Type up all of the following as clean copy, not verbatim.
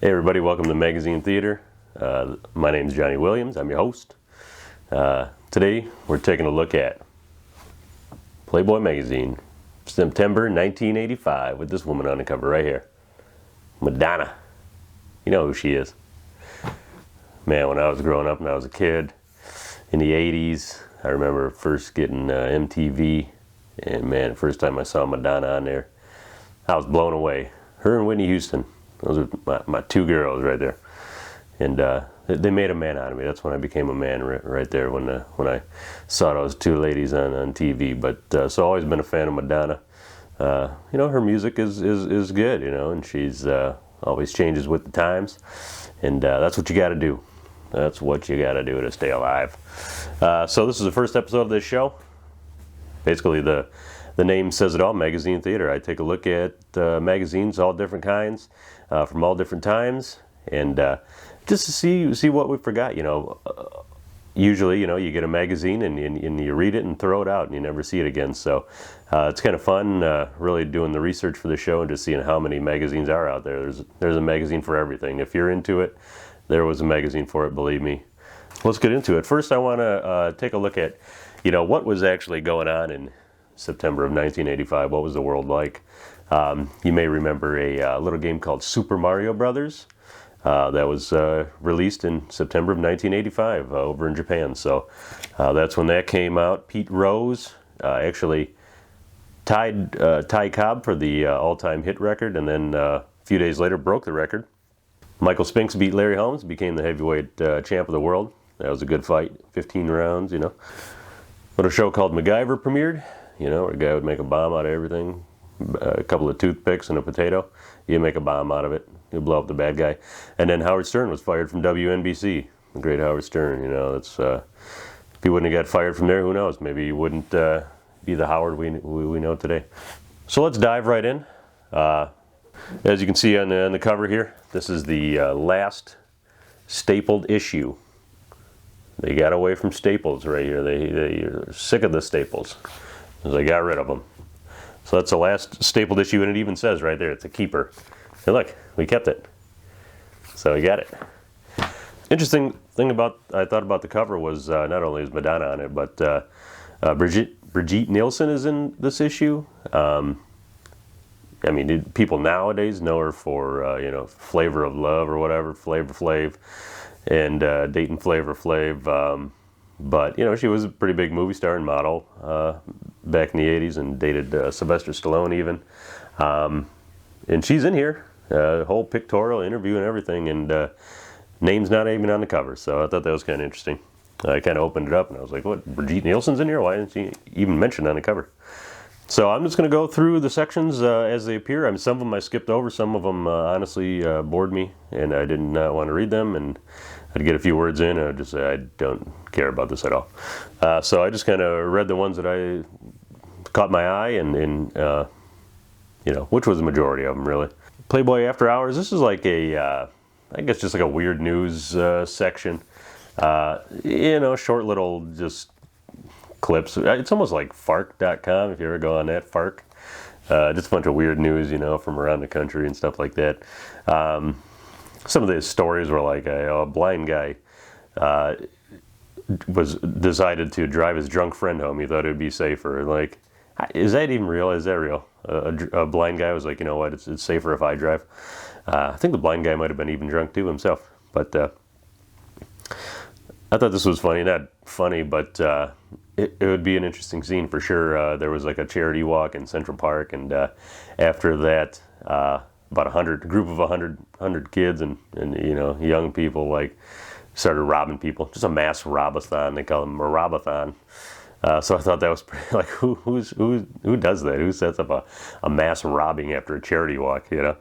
Hey everybody, welcome to Magazine Theater. My name is Johnny Williams, I'm your host. Today we're taking a look at Playboy magazine, September 1985, with this woman on the cover right here, Madonna. You know who she is. Man, when I was growing up and I was a kid in the 80s, I remember first getting MTV, and man, the first time I saw Madonna on there, I was blown away. Her and Whitney Houston. Those are my two girls right there, and they made a man out of me. That's when I became a man, right there, when I saw those two ladies on TV. But so always been a fan of Madonna. You know, her music is good, you know, and she's always changes with the times, and that's what you got to do. That's what you got to do to stay alive. So this is the first episode of this show. Basically, the name says it all, Magazine Theater. I take a look at magazines, all different kinds, from all different times, and just to see what we forgot. You know, usually, you know, you get a magazine and you read it and throw it out, and you never see it again. So it's kind of fun, really doing the research for the show and just seeing how many magazines are out there. There's a magazine for everything. If you're into it, there was a magazine for it, believe me. Let's get into it. First, I want to take a look at, you know, what was actually going on in September of 1985. What was the world like? You may remember a little game called Super Mario Brothers that was released in September of 1985 over in Japan. So that's when that came out. Pete Rose actually tied Ty Cobb for the all-time hit record, and then a few days later broke the record. Michael Spinks beat Larry Holmes, became the heavyweight champ of the world. That was a good fight, 15 rounds, you know. But a show called MacGyver premiered. You know, where a guy would make a bomb out of everything. A couple of toothpicks and a potato. You make a bomb out of it. You blow up the bad guy. And then Howard Stern was fired from WNBC. The great Howard Stern, you know. That's if he wouldn't have got fired from there, who knows? Maybe he wouldn't be the Howard we know today. So let's dive right in. As you can see on the cover here, this is the last stapled issue. They got away from staples right here. They're sick of the staples. So they got rid of them. So that's the last stapled issue, and it even says right there, it's a keeper. And look, we kept it. So we got it. Interesting thing I thought about the cover was not only is Madonna on it, but Brigitte Nielsen is in this issue. I mean, people nowadays know her for, you know, Flavor of Love or whatever, Flavor Flav, and Dayton Flavor Flav. But, you know, she was a pretty big movie star and model back in the 80s, and dated Sylvester Stallone even. And she's in here, whole pictorial interview and everything, and name's not even on the cover. So I thought that was kind of interesting. I kind of opened it up and I was like, what, Brigitte Nielsen's in here? Why didn't she even mention on the cover? So I'm just going to go through the sections as they appear. I mean, some of them I skipped over. Some of them honestly bored me, and I did not want to read them. And I'd get a few words in, and I'd just say, I don't care about this at all. So I just kind of read the ones that I caught my eye, and you know, which was the majority of them, really. Playboy After Hours, this is like a, I guess just like a weird news section. You know, short little just clips. It's almost like fark.com, if you ever go on that, fark. Just a bunch of weird news, you know, from around the country and stuff like that. Some of the stories were like a blind guy decided to drive his drunk friend home. He thought it would be safer. Like, is that even real? Is that real? A blind guy was like, you know what, it's safer if I drive. I think the blind guy might have been even drunk too himself. But I thought this was funny. Not funny, but it would be an interesting scene for sure. There was like a charity walk in Central Park, and after that, about a group of 100 kids and you know, young people, like, started robbing people. Just a mass robathon. They call them a robathon. So I thought that was pretty, like, who does that? Who sets up a mass robbing after a charity walk, you know?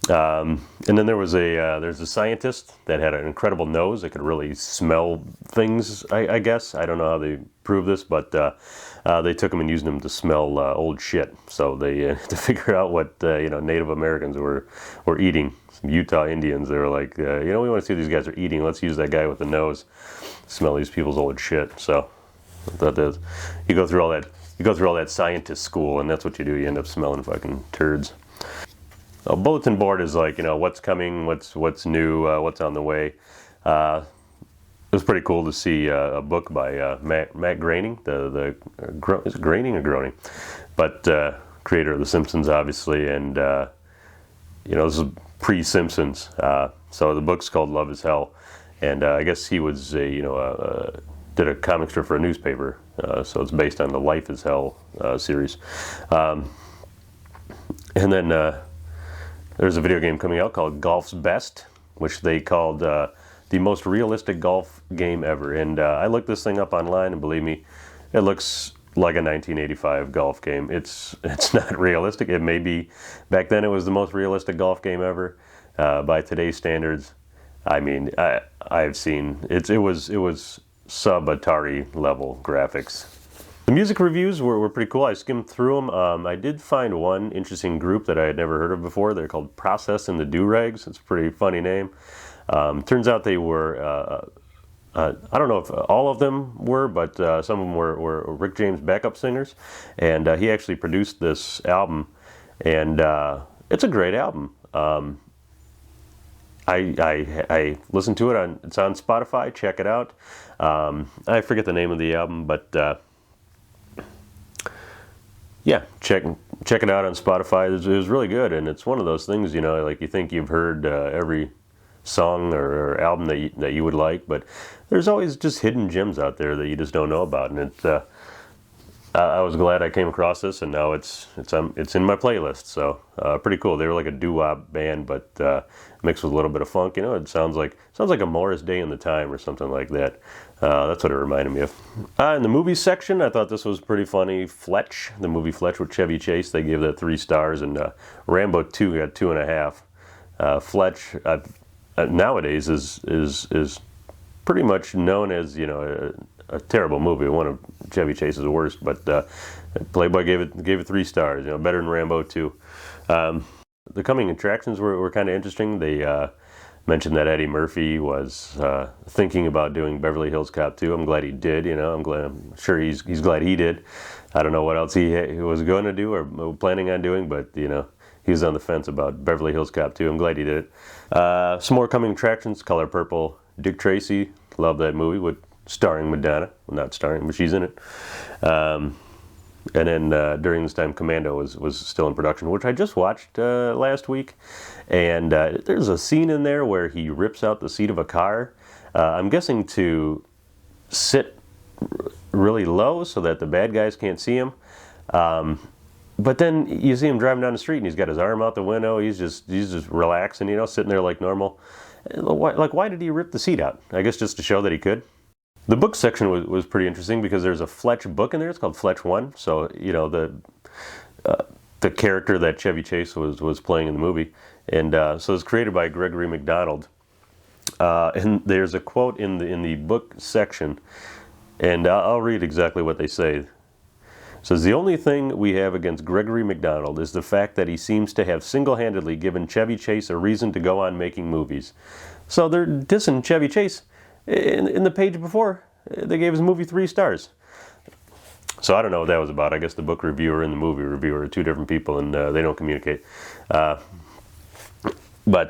And then there's a scientist that had an incredible nose that could really smell things, I guess. I don't know how they proved this, but they took him and used him to smell old shit. So they to figure out what you know, Native Americans were eating. Some Utah Indians, they were like, you know, we want to see what these guys are eating. Let's use that guy with the nose, smell these people's old shit. So I thought that you go through all that scientist school, and that's what you do. You end up smelling fucking turds. A bulletin board is like, what's coming, what's new, what's on the way. It was pretty cool to see a book by Matt Groening, is it Groening or Groening? But creator of The Simpsons, obviously, and this is pre-Simpsons. So the book's called Love Is Hell, and I guess he was did a comic strip for a newspaper, so it's based on the Life Is Hell series. And then there's a video game coming out called Golf's Best, which they called the most realistic golf game ever. And I looked this thing up online, and believe me, it looks like a 1985 golf game. It's not realistic. It may be, back then it was the most realistic golf game ever. By today's standards, I mean, I've seen, it was sub-Atari level graphics. The music reviews were pretty cool. I skimmed through them. I did find one interesting group that I had never heard of before. They're called Process and the Do-Rags. It's a pretty funny name. Turns out they were, I don't know if all of them were, but some of them were Rick James backup singers. And he actually produced this album, and it's a great album. I listened to it, it's on Spotify, check it out. I forget the name of the album, but yeah, check it out on Spotify. It was really good, and it's one of those things, like you think you've heard every song or album that you would like, but there's always just hidden gems out there that you just don't know about, and I was glad I came across this, and now it's in my playlist. So pretty cool. They were like a doo-wop band, but mixed with a little bit of funk. It sounds like a Morris Day in the Time or something like that. That's what it reminded me of. In the movie section, I thought this was pretty funny. Fletch, the movie Fletch with Chevy Chase, they gave that 3 stars, and Rambo 2 got 2.5. Fletch nowadays is pretty much known as a terrible movie, one of Chevy Chase's worst, but Playboy gave it 3 stars, better than Rambo 2. The coming attractions were kind of interesting. They mentioned that Eddie Murphy was thinking about doing Beverly Hills Cop 2. I'm glad he did, I'm sure he's glad he did. I don't know what else he was going to do or planning on doing, but he was on the fence about Beverly Hills Cop 2. I'm glad he did it. Some more coming attractions. Color Purple, Dick Tracy, love that movie, starring Madonna. Well, not starring, but she's in it. And then during this time, Commando was still in production, which I just watched last week. And there's a scene in there where he rips out the seat of a car. I'm guessing to sit really low so that the bad guys can't see him. But then you see him driving down the street, and he's got his arm out the window. He's just relaxing, sitting there like normal. Why did he rip the seat out? I guess just to show that he could. The book section was pretty interesting because there's a Fletch book in there. It's called Fletch 1. So, the character that Chevy Chase was playing in the movie. And so it's created by Gregory McDonald. And there's a quote in the book section, and I'll read exactly what they say. It says, "The only thing we have against Gregory McDonald is the fact that he seems to have single-handedly given Chevy Chase a reason to go on making movies." So they're dissing Chevy Chase. In the page before, they gave his movie 3 stars. So I don't know what that was about. I guess the book reviewer and the movie reviewer are 2 different people, and they don't communicate. But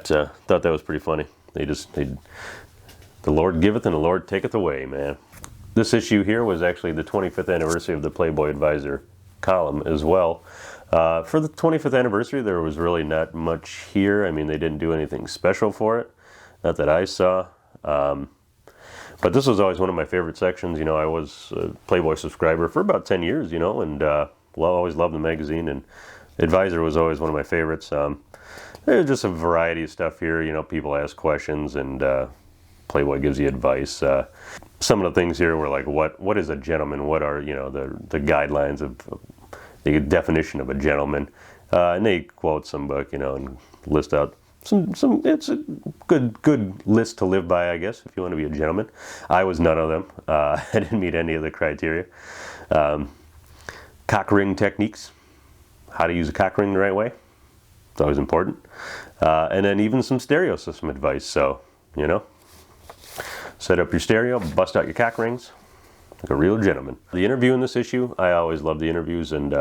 thought that was pretty funny. The Lord giveth and the Lord taketh away, man. This issue here was actually the 25th anniversary of the Playboy Advisor column as well. For the 25th anniversary, there was really not much here. I mean, they didn't do anything special for it. Not that I saw. But this was always one of my favorite sections. I was a Playboy subscriber for about 10 years, and always loved the magazine, and Advisor was always one of my favorites. There's just a variety of stuff here. People ask questions, and Playboy gives you advice. Some of the things here were like, what is a gentleman? What are, the guidelines of the definition of a gentleman? And they quote some book, and list out some. It's a good list to live by, I guess, if you want to be a gentleman. I was none of them. I didn't meet any of the criteria. Cock ring techniques, how to use a cock ring the right way. It's always important. And then even some stereo system advice. So, set up your stereo, bust out your cock rings, like a real gentleman. The interview in this issue, I always love the interviews, and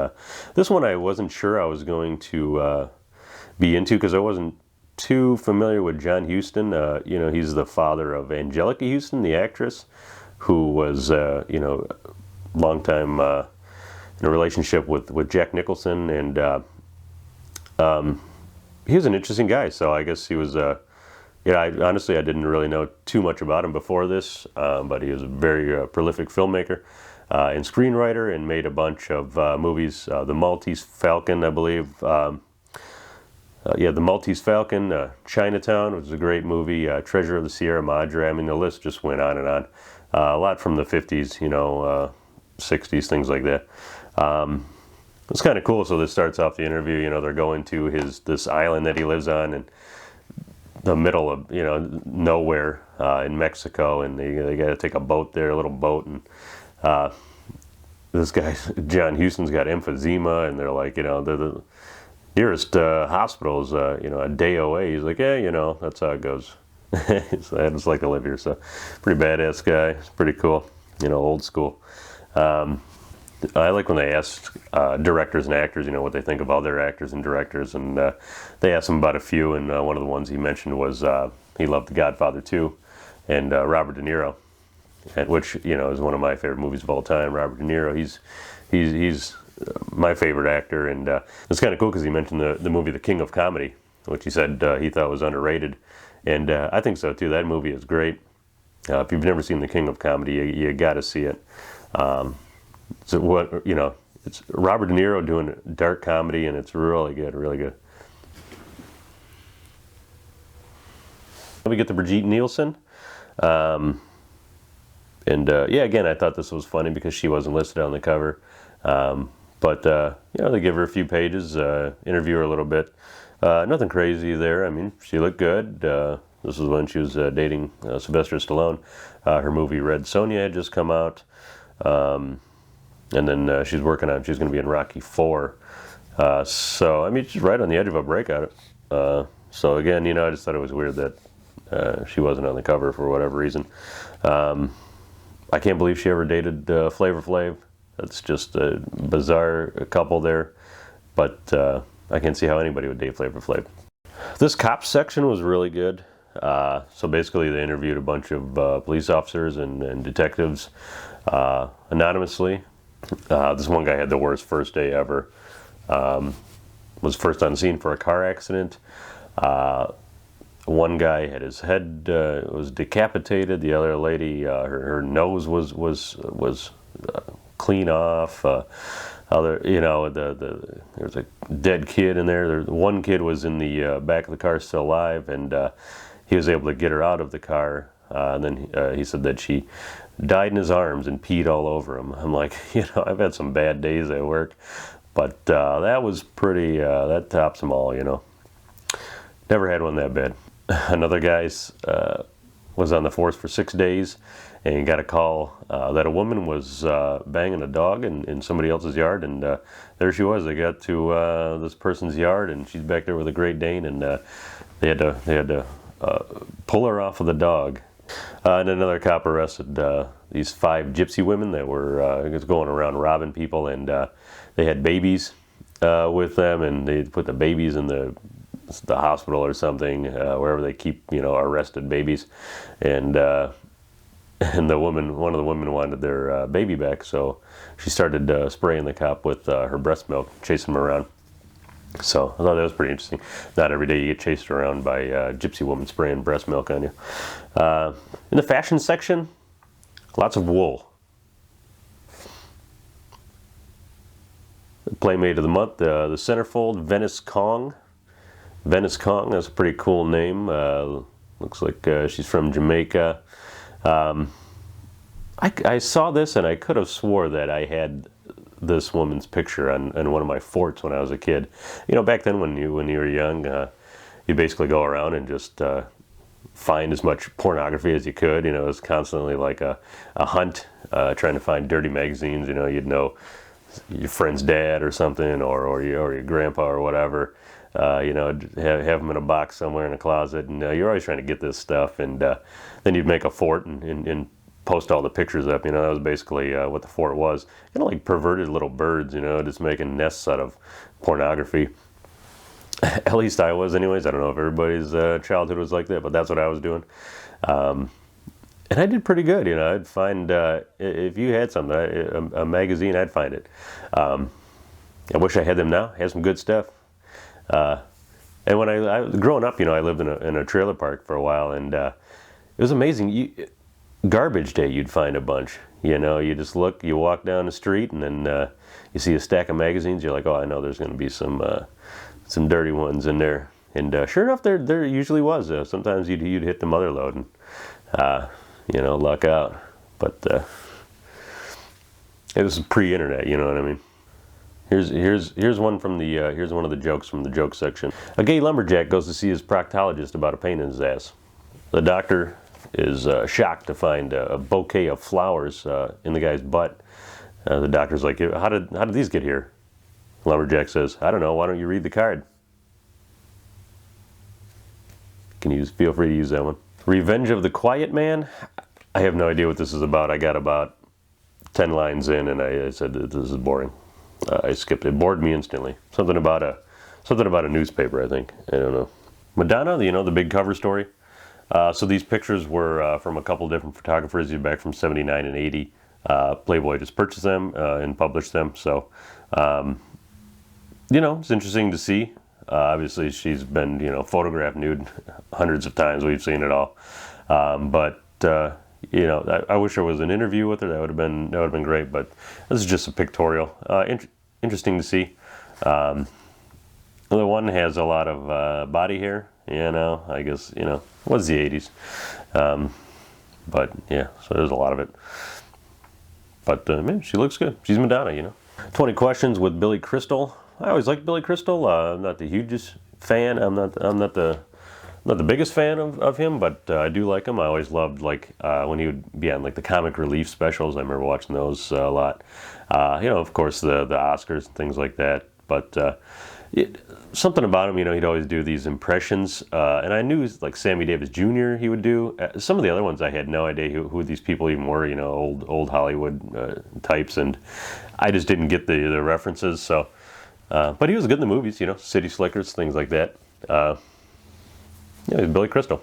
this one I wasn't sure I was going to be into, because I wasn't too familiar with John Huston. You know, he's the father of Angelica Houston, the actress, who was, you know, long time in a relationship with Jack Nicholson, and he was an interesting guy. So I guess he was, yeah, honestly, I didn't really know too much about him before this, but he was a very prolific filmmaker and screenwriter, and made a bunch of movies. The Maltese Falcon, I believe. Yeah, The Maltese Falcon, Chinatown was a great movie, Treasure of the Sierra Madre. I mean, the list just went on and on. A lot from the 50s, you know, 60s, things like that. It's kind of cool. So this starts off the interview, you know, they're going to this island that he lives on in the middle of, you know, nowhere in Mexico, and they got to take a boat there, a little boat, and this guy, John Huston's got emphysema, and they're like, you know, the nearest hospital is, you know, a day away. He's like, yeah, you know, that's how it goes. So I just like to live here. So pretty badass guy. It's pretty cool, you know, old school. I like when they ask directors and actors, you know, what they think of other actors and directors, and they asked him about a few, and one of the ones he mentioned was he loved The Godfather 2 and Robert De Niro, which, you know, is one of my favorite movies of all time. Robert De Niro, he's my favorite actor, and it's kind of cool because he mentioned the movie The King of Comedy, which he said he thought was underrated, and I think so too. That movie is great. If you've never seen The King of Comedy, you got to see it. So what, you know, it's Robert De Niro doing dark comedy, and it's really good, really good. Then we get to Brigitte Nielsen, and yeah, again, I thought this was funny because she wasn't listed on the cover, but you know, they give her a few pages, interview her a little bit. Nothing crazy there. I mean, she looked good. This was when she was dating Sylvester Stallone. Her movie Red Sonja had just come out. And then she's going to be in Rocky 4. So, I mean, she's right on the edge of a breakout. So again, you know, I just thought it was weird that she wasn't on the cover for whatever reason. I can't believe she ever dated Flavor Flav. That's just a bizarre couple there. But I can't see how anybody would date Flavor Flav. This cops section was really good. So basically they interviewed a bunch of police officers and detectives anonymously. This one guy had the worst first day ever. Was first on scene for a car accident. One guy had his head was decapitated. The other lady, her nose was clean off. Other, you know, there was a dead kid in there. One kid was in the back of the car still alive, and he was able to get her out of the car. And then he said that she died in his arms and peed all over him. I'm like, you know, I've had some bad days at work, but that was pretty, that tops them all, you know. Never had one that bad. Another guy was on the force for 6 days and got a call that a woman was banging a dog in somebody else's yard, and there she was. They got to this person's yard, and she's back there with a Great Dane, and they had to pull her off of the dog. And another cop arrested these 5 gypsy women that were going around robbing people, and they had babies with them, and they put the babies in the hospital or something, wherever they keep, you know, arrested babies, and one of the women wanted their baby back, so she started spraying the cop with her breast milk, chasing him around. So I thought that was pretty interesting. Not every day you get chased around by a gypsy woman spraying breast milk on you. In the fashion section, lots of wool. Playmate of the month, the centerfold, Venice Cotton. Venice Cotton, that's a pretty cool name. Looks like she's from Jamaica. I saw this and I could have swore that I had this woman's picture on one of my forts when I was a kid. You know, back then when you were young, you basically go around and just find as much pornography as you could. You know, it was constantly like a hunt, trying to find dirty magazines. You know, you'd know your friend's dad or something, or your grandpa or whatever. You know, have them in a box somewhere in a closet, and you're always trying to get this stuff, and then you'd make a fort and post all the pictures up. You know, that was basically what the fort was. Kind of like perverted little birds, you know, just making nests out of pornography. At least I was anyways. I don't know if everybody's childhood was like that, but that's what I was doing. And I did pretty good, I'd find, if you had something, a magazine, I'd find it. I wish I had them now. Had some good stuff. And when growing up, I lived in a trailer park for a while, and it was amazing. Garbage day, you'd find a bunch. You just look, you walk down the street, and then you see a stack of magazines. You're like, oh, I know there's going to be some dirty ones in there. And sure enough, there usually was. Sometimes you'd hit the mother load and luck out. But it was pre-internet, you know what I mean. Here's one from the here's one of the jokes from the joke section. A gay lumberjack goes to see his proctologist about a pain in his ass. The doctor is shocked to find a bouquet of flowers in the guy's butt. The doctor's like, how did these get here? Lumberjack says, I don't know. Why don't you read the card? Feel free to use that one. Revenge of the Quiet Man. I have no idea what this is about. I got about 10 lines in, and I said this is boring. I skipped it. Bored me instantly. Something about a newspaper, I think. I don't know. Madonna, the big cover story. So these pictures were from a couple different photographers back from 79 and 80. Playboy just purchased them and published them. So, it's interesting to see. Obviously, she's been, photographed nude hundreds of times. We've seen it all. But I wish there was an interview with her. That would have been great. But this is just a pictorial. Interesting to see. The one has a lot of body hair. I guess it was the 80s. But yeah, so there's a lot of it. But man, she looks good. She's Madonna. 20 Questions with Billy Crystal. I always liked Billy Crystal. I'm not the hugest fan. I'm not the biggest fan of him, but I do like him. I always loved when he would be on the comic relief specials. I remember watching those a lot. Of course the Oscars and things like that. But something about him, he'd always do these impressions, and I knew Sammy Davis Jr. he would do. Some of the other ones I had no idea who these people even were. Old Hollywood types, and I just didn't get the references. So. But he was good in the movies, City Slickers, things like that. Billy Crystal.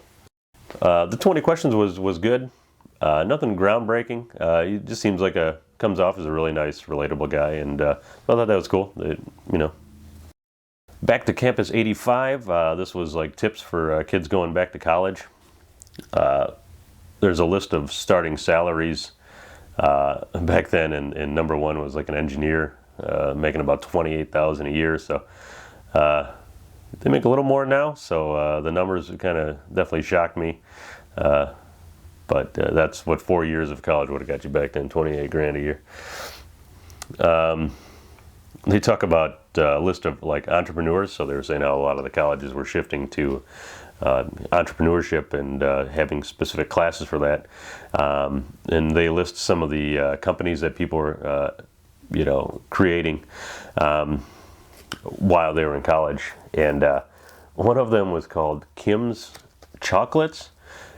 The 20 Questions was good. Nothing groundbreaking. He just seems comes off as a really nice, relatable guy, and I thought that was cool. Back to Campus 85. This was tips for kids going back to college. There's a list of starting salaries back then, and number one was an engineer. Making about $28,000 a year, so they make a little more now. So the numbers kind of definitely shocked me. But that's what 4 years of college would have got you back then, 28 grand a year. They talk about a list of entrepreneurs. So they were saying how a lot of the colleges were shifting to entrepreneurship and having specific classes for that. And they list some of the companies that people were creating while they were in college. And one of them was called Kim's Chocolates,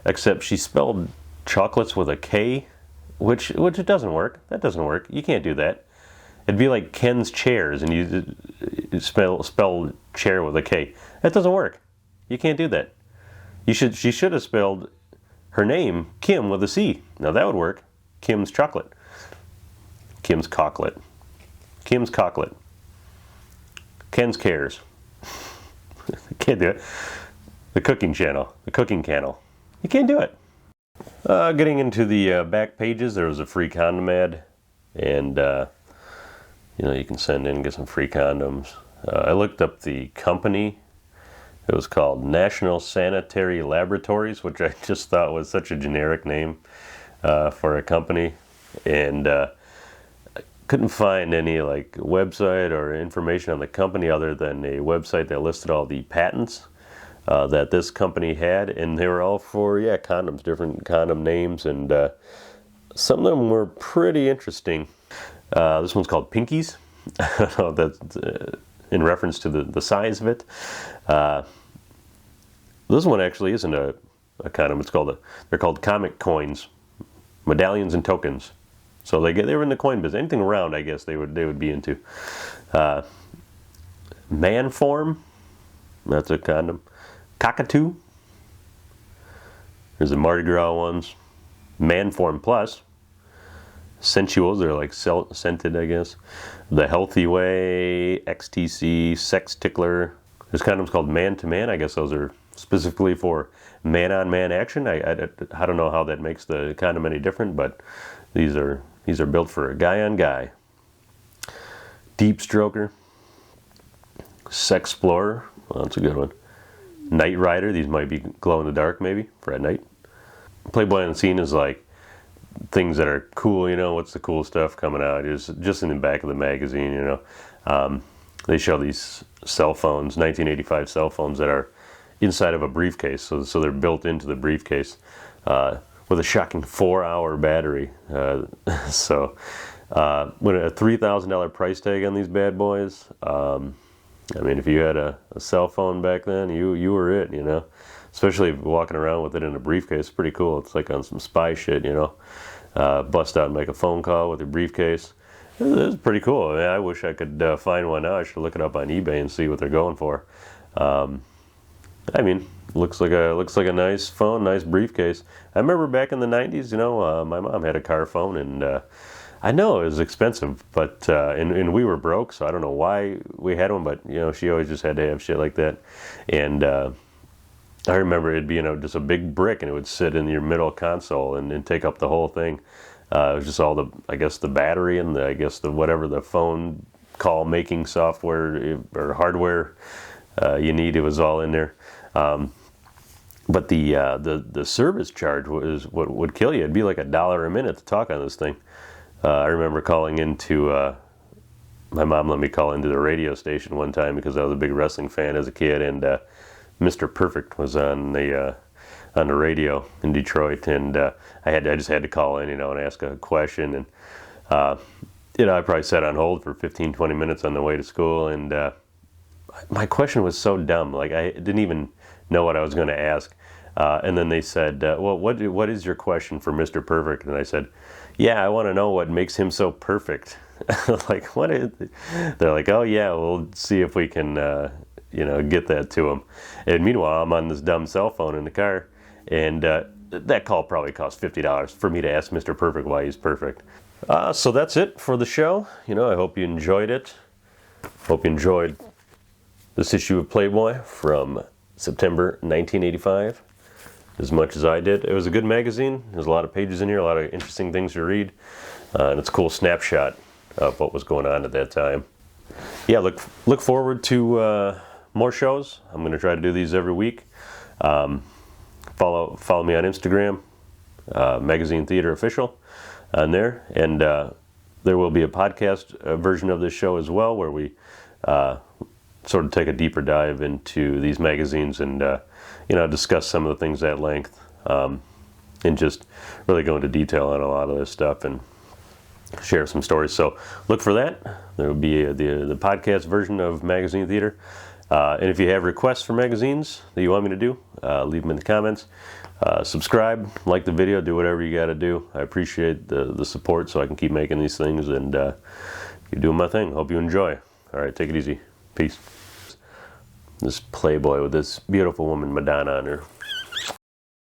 except she spelled chocolates with a K, which it doesn't work. That doesn't work. You can't do that. It'd be like Ken's Chairs, and you spell chair with a K. That doesn't work. You can't do that. She should have spelled her name Kim with a C. Now that would work. Kim's Chocolate. Kim's Cocklet. Kim's Cocklet. Ken's Cares. Can't do it. The Cooking Channel. The Cooking Channel. You can't do it. Getting into the back pages, there was a free condom ad, and you can send in and get some free condoms. I looked up the company. It was called National Sanitary Laboratories, which I just thought was such a generic name for a company, and couldn't find any website or information on the company other than a website that listed all the patents that this company had, and they were all for condoms, different condom names, and some of them were pretty interesting. This one's called Pinkies. I don't know if that's in reference to the size of it. This one actually isn't a condom. They're called comic coins, medallions, and tokens. So they were in the coin business. Anything around, I guess they would be into. Man form. That's a condom. Cockatoo. There's the Mardi Gras ones. Manform Plus. Sensuals, they're like scented, I guess. The Healthy Way, XTC, Sex Tickler. There's condoms called Man to Man. I guess those are specifically for man-on-man action. I don't know how that makes the condom any different, but these are built for a guy-on-guy. Deep Stroker. Sexplorer. Well, that's a good one. Night Rider. These might be glow in the dark, maybe, for at night. Playboy on the Scene is like things that are cool, you know, what's the cool stuff coming out? It's just in the back of the magazine, you know. They show these cell phones, 1985 cell phones that are inside of a briefcase. So they're built into the briefcase with a shocking 4-hour battery. With a $3,000 price tag on these bad boys, I mean, if you had a cell phone back then, you were it, you know. Especially walking around with it in a briefcase, it's pretty cool. It's like on some spy shit, you know. Bust out and make a phone call with your briefcase. It's pretty cool. I mean, I wish I could find one now. I should look it up on eBay and see what they're going for. I mean, looks like a nice phone, nice briefcase. I remember back in the 90s, you know, my mom had a car phone, and I know it was expensive, but and we were broke, so I don't know why we had one, but you know, she always just had to have shit like that. And I remember it'd be, you know, just a big brick, and it would sit in your middle console and take up the whole thing. It was just all the, I guess, the battery and the whatever the phone call making software or hardware you need. It was all in there. But the service charge was what would kill you. It'd be like $1 a minute to talk on this thing. I remember calling into my mom let me call into the radio station one time because I was a big wrestling fan as a kid, and Mr. Perfect was on the radio in Detroit, and I just had to call in, you know, and ask a question, and you know, I probably sat on hold for 15-20 minutes on the way to school, and my question was so dumb, like I didn't even know what I was going to ask, and then they said, well, what is your question for Mr. Perfect? And I said, yeah, I want to know what makes him so perfect. Like, what is it? They're like, oh yeah, we'll see if we can you know, get that to him. And meanwhile, I'm on this dumb cell phone in the car, and that call probably cost $50 for me to ask Mr. Perfect why he's perfect. So that's it for the show. You know, I hope you enjoyed it. Hope you enjoyed this issue of Playboy from September 1985 as much as I did. It was a good magazine. There's a lot of pages in here, a lot of interesting things to read, and it's a cool snapshot of what was going on at that time. Yeah, look forward to more shows. I'm going to try to do these every week. Follow me on Instagram, Magazine Theater Official, on there, and there will be a podcast version of this show as well, where we sort of take a deeper dive into these magazines and you know, discuss some of the things at length, and just really go into detail on a lot of this stuff and share some stories. So look for that. There will be the podcast version of Magazine Theater. And if you have requests for magazines that you want me to do, leave them in the comments. Subscribe, like the video, do whatever you got to do. I appreciate the support so I can keep making these things and keep doing my thing. Hope you enjoy. All right, take it easy. Peace. This Playboy with this beautiful woman, Madonna, on her